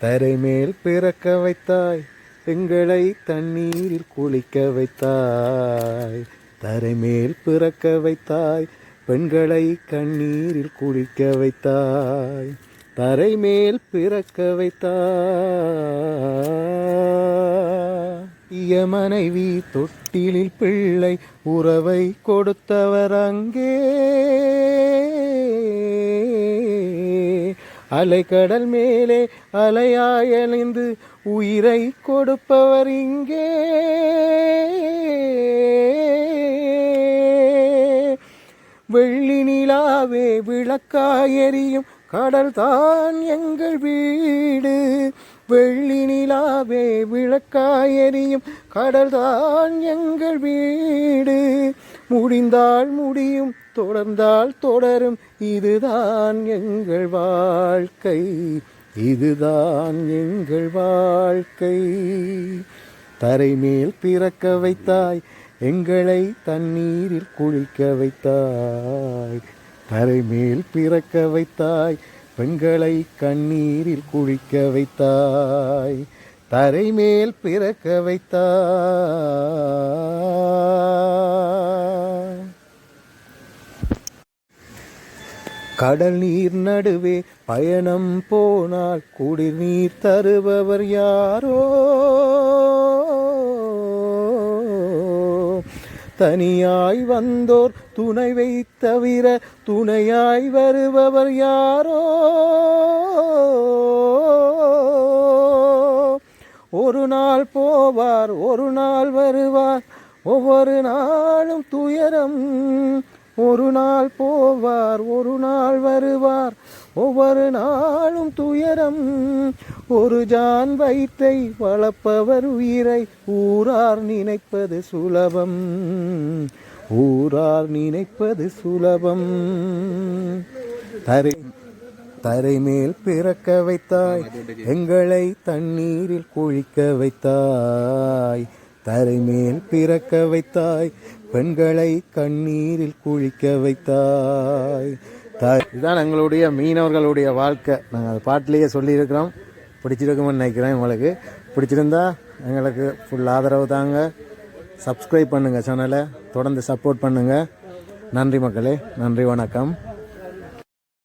தரை மேல் பிறக்க வைத்தாய், எங்களை தண்ணீரில் குளிக்க வைத்தாய். தரை மேல் பிறக்க வைத்தாய், பெண்களை கண்ணீரில் குளிக்க வைத்தாய். தரை மேல் பிறக்க வைத்தாய். மனைவி தொட்டிலில் பிள்ளை உறவை கொடுத்தவர் அங்கே. அலைக்கடல் மேலே அலையாயழிந்து உயிரை கொடுப்பவர் இங்கே. வெள்ளி நிலாவே விளக்காயெறியும் கடல் தான் எங்கள் வீடு. வெள்ளி நிலாவே விளக்காயெறியும் கடல் தான் எங்கள் வீடு. முடிந்தால் முடியும், தொடர்ந்தால் தொடரும், இதுதான் எங்கள் வாழ்க்கை, இதுதான் எங்கள் வாழ்க்கை. தரை மேல் பிறக்க வைத்தாய், எங்களை தண்ணீரில் குளிக்க வைத்தாய். தரை மேல் பிறக்க வைத்தாய், பெண்களை கண்ணீரில் குளிக்க வைத்தாய். தரை மேல் பிறக்க வைத்தாய். கடல் நீர் நடுவே பயணம் போனால் குடிநீர் தருபவர் யாரோ. தனியாய் வந்தோர் துணைவை தவிர துணையாய் வருபவர் யாரோ. ஒரு நாள் போவார், ஒரு நாள் வருவார், ஒவ்வொரு நாளும் துயரம். ஒரு நாள் போவார், ஒரு நாள் வருவார், ஒவ்வொரு நாளும் துயரம். ஒரு ஜான் வயிற்றை வளர்ப்பவர் உயிரை ஊரார் நினைப்பது சுலபம், ஊரார் நினைப்பது சுலபம். தரை மேல் பிறக்க வைத்தாய், எங்களை தண்ணீரில் குளிக்க வைத்தாய். தரை மேல் பிறக்க வைத்தாய், பெண்களை கண்ணீரில் குளிக்க வைத்தாய். இதுதான் எங்களுடைய மீனவர்களுடைய வாழ்க்கை. நாங்கள் பாட்டிலேயே சொல்லியிருக்கிறோம். பிடிச்சிருக்குமென்னு நினைக்கிறேன். உங்களுக்கு பிடிச்சிருந்தா எங்களுக்கு ஃபுல் ஆதரவு தாங்க. சப்ஸ்கிரைப் பண்ணுங்கள், சேனலை தொடர்ந்து சப்போர்ட் பண்ணுங்கள். நன்றி மக்களே, நன்றி, வணக்கம்.